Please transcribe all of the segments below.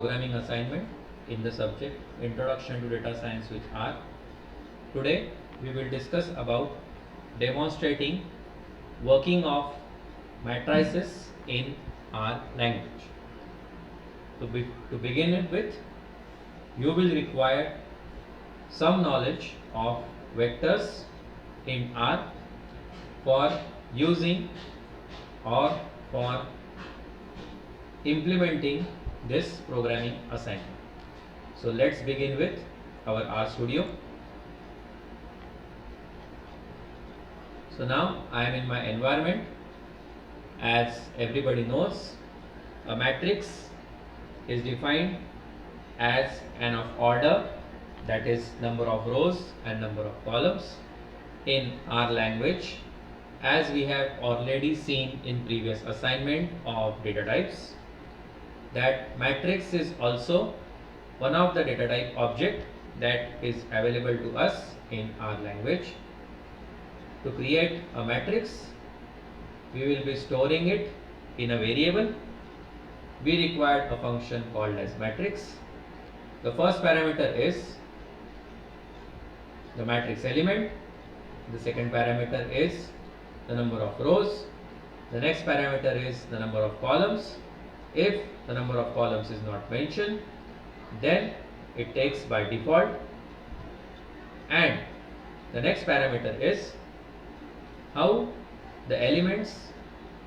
Programming assignment in the subject Introduction to Data Science with R. Today we will discuss about demonstrating working of matrices in R language. To begin it with, you will require some knowledge of vectors in R for using or for implementing this programming assignment. So let's begin with our RStudio. So now I am in my environment. As everybody knows, a matrix is defined as an of order, that is number of rows and number of columns in R language, as we have already seen in previous assignment of data types. That matrix is also one of the data type object that is available to us in our language. To create a matrix, we will be storing it in a variable. We require a function called as matrix. The first parameter is the matrix element. The second parameter is the number of rows. The next parameter is the number of columns. If the number of columns is not mentioned, then it takes by default. And the next parameter is how the elements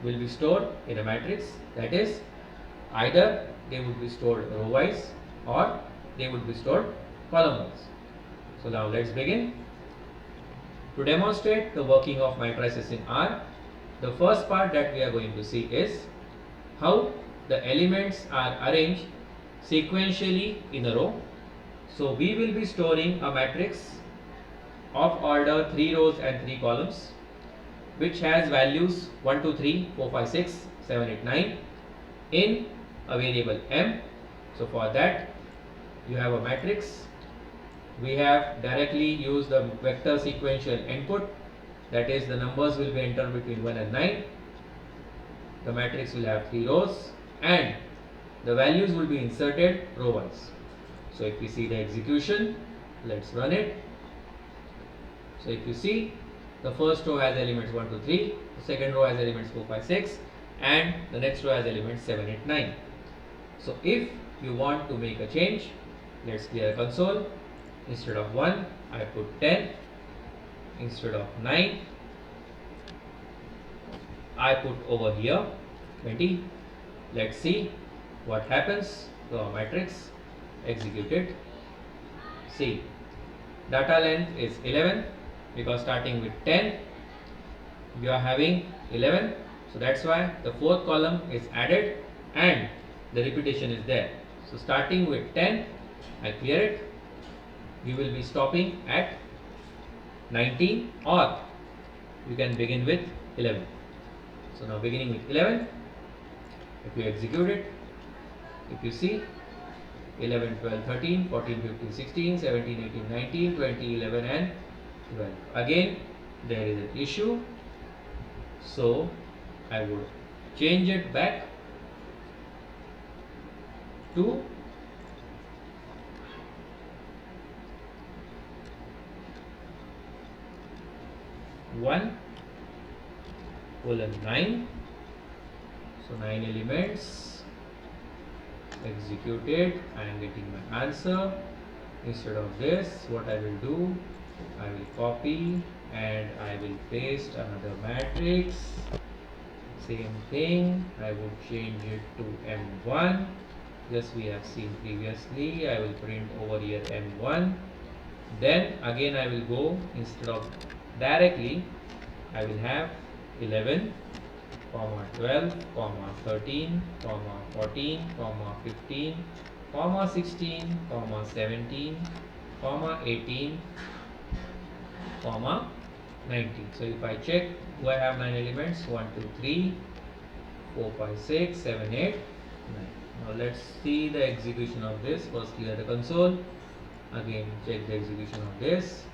will be stored in a matrix, that is either they would be stored row wise or they would be stored column wise. So now let's begin. To demonstrate the working of matrices in R, the first part that we are going to see is how the elements are arranged sequentially in a row. So we will be storing a matrix of order 3 rows and 3 columns, which has values 1, 2, 3, 4, 5, 6, 7, 8, 9 in a variable m. So for that you have a matrix. We have directly used the vector sequential input, that is the numbers will be entered between 1 and 9. The matrix will have 3 rows and the values will be inserted row wise. So if we see the execution, let's run it. So if you see, the first row has elements 1, 2, 3, the second row has elements 4, 5, 6, and the next row has elements 7, 8, 9. So if you want to make a change, let's clear a console. Instead of 1, I put 10. Instead of 9, I put over here 20. Let's see what happens to our matrix. Execute it. See, data length is 11 because starting with 10 we are having 11, so that's why the fourth column is added and the repetition is there. So starting with 10, I clear it. You will be stopping at 19 or you can begin with 11. So now beginning with 11, if you execute it, if you see 11, 12, 13, 14, 15, 16, 17, 18, 19, 20, 11 and 12. Again there is an issue, so I would change it back to 1 colon 9. So 9 elements. Executed. I am getting my answer. Instead of this, what I will do, I will copy and I will paste another matrix. Same thing, I would change it to M1. Just we have seen previously. I will print over here M1. Then again I will go, instead of directly, I will have 11, 12, 13, 14, 15, 16, 17, 18, 19. So if I check, do I have 9 elements? 1, 2, 3, 4, 5, 6, 7, 8, 9. Now let's see the execution of this. First clear the console. Again check the execution of this.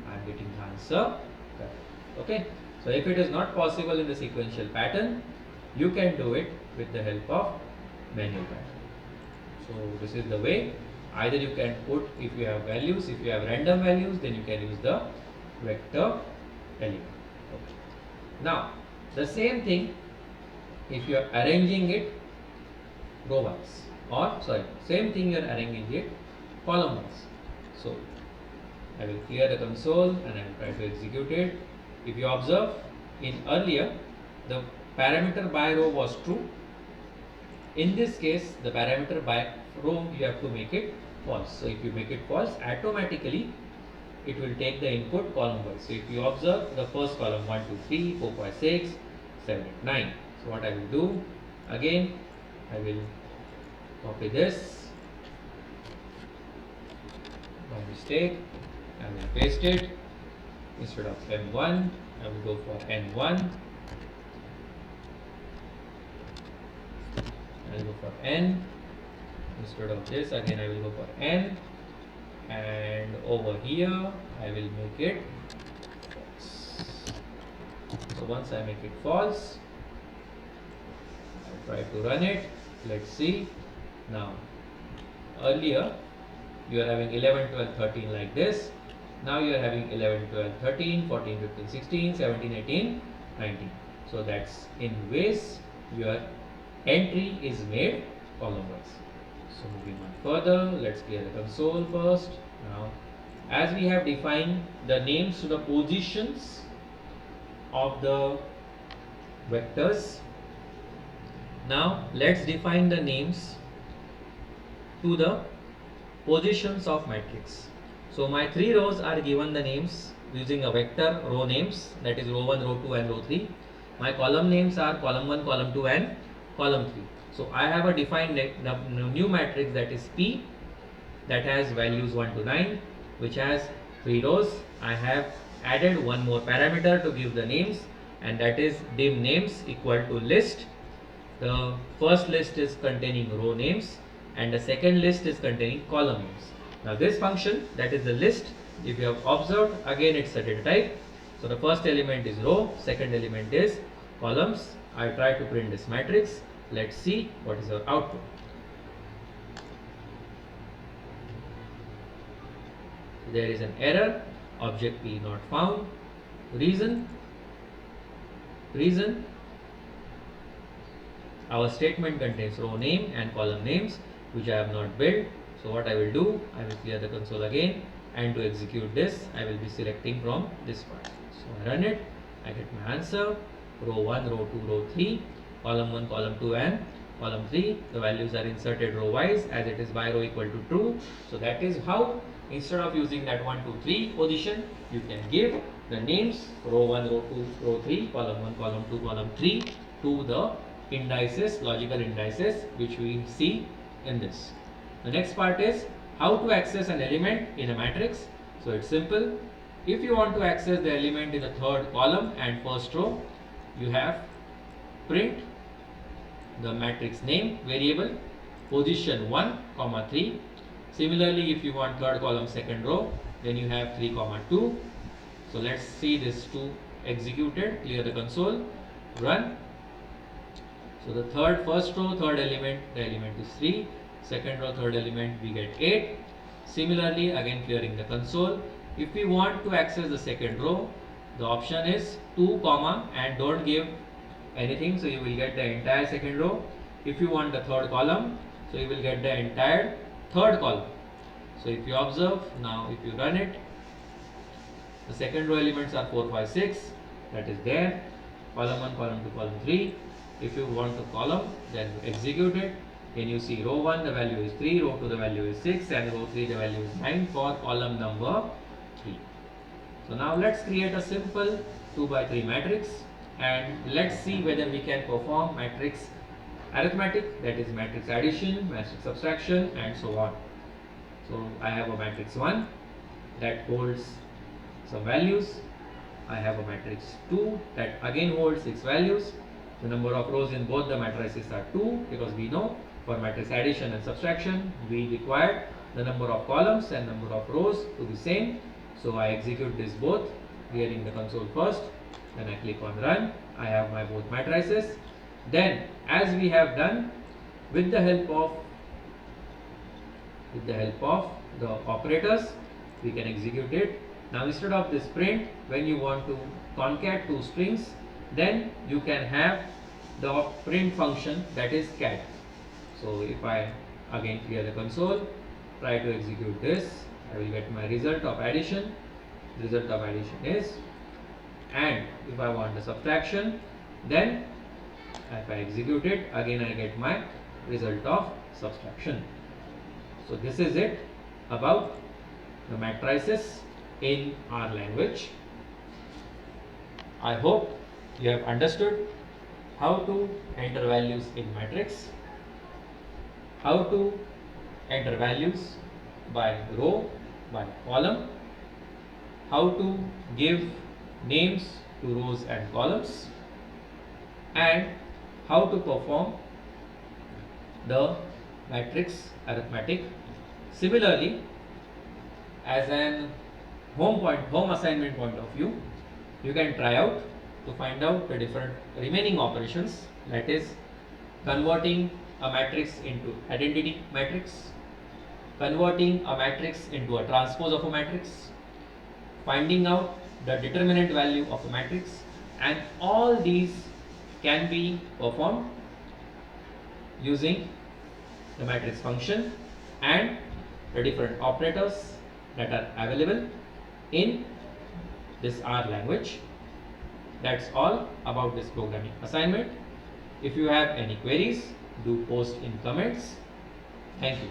I am getting the answer correct. Okay. So if it is not possible in the sequential pattern, you can do it with the help of manual pattern. So this is the way. Either you can put, if you have values, if you have random values, then you can use the vector element. Okay. Now the same thing if you are arranging it row wise, or sorry, same thing you are arranging it column wise. So I will clear the console and I will try to execute it. If you observe, in earlier the parameter by row was true. In this case, the parameter by row you have to make it false. So if you make it false, automatically it will take the input column wise. So if you observe the first column 1, 2, 3, 4, 5, 6, 7, 8, 9. So what I will do again, I will copy this by mistake. I will paste it. Instead of M1, I will go for N1. I will go for N. Instead of this, again I will go for N. And over here, I will make it false. So once I make it false, I'll try to run it. Let's see. Now, earlier you are having 11, 12, 13 like this. Now you are having 11, 12, 13, 14, 15, 16, 17, 18, 19. So that's in ways your entry is made column wise. So moving on further, let's clear the console first. Now, as we have defined the names to the positions of the vectors, now let's define the names to the positions of matrix. So my 3 rows are given the names using a vector row names, that is row 1, row 2 and row 3. My column names are column 1, column 2 and column 3. So I have a defined new matrix, that is P, that has values 1 to 9, which has 3 rows. I have added one more parameter to give the names, and that is dim names equal to list. The first list is containing row names and the second list is containing column names. Now this function, that is the list, if you have observed, again it's a data type. So the first element is row, second element is columns. I try to print this matrix. Let's see what is our output. There is an error, object P not found. Reason, our statement contains row name and column names which I have not built. So what I will do, I will clear the console again, and to execute this I will be selecting from this part. So I run it, I get my answer, row 1, row 2, row 3, column 1, column 2 and column 3. The values are inserted row wise as it is by row equal to true. So that is how, instead of using that 1, 2, 3 position, you can give the names row 1, row 2, row 3, column 1, column 2, column 3 to the indices, logical indices which we see in this. The next part is how to access an element in a matrix. So it's simple. If you want to access the element in the third column and first row, you have print the matrix name variable position 1, 3. Similarly, if you want third column second row, then you have 3, 2. So let's see this 2 executed. Clear the console, run. So the first row, third element, the element is 3. Second row, third element, we get 8. Similarly, again clearing the console. If we want to access the second row, the option is 2, and don't give anything, so you will get the entire second row. If you want the third column, so you will get the entire third column. So if you observe, now if you run it, the second row elements are 4, 5, 6, that is there, column 1, column 2, column 3. If you want the column, then execute it. Then you see row 1 the value is 3, row 2 the value is 6 and row 3 the value is 9 for column number 3. So now let's create a simple 2 by 3 matrix and let's see whether we can perform matrix arithmetic, that is matrix addition, matrix subtraction and so on. So I have a matrix 1 that holds some values. I have a matrix 2 that again holds 6 values. The number of rows in both the matrices are 2 because we know for matrix addition and subtraction we require the number of columns and number of rows to be same. So I execute this both, clearing the console first, then I click on run. I have my both matrices. Then as we have done with the help of with the help of the operators we can execute it. Now instead of this print, when you want to concat two strings, then you can have the print function, that is cat. So if I again clear the console, try to execute this, I will get my result of addition. The result of addition is, and if I want the subtraction, then if I execute it, again I get my result of subtraction. So this is it about the matrices in R language. I hope you have understood how to enter values in matrix, how to enter values by row, by column, how to give names to rows and columns, and how to perform the matrix arithmetic. Similarly, as an home assignment point of view, you can try out to find out the different remaining operations, that is converting a matrix into identity matrix, converting a matrix into a transpose of a matrix, finding out the determinant value of a matrix, and all these can be performed using the matrix function and the different operators that are available in this R language. That's all about this programming assignment. If you have any queries, do post in comments. Thank you.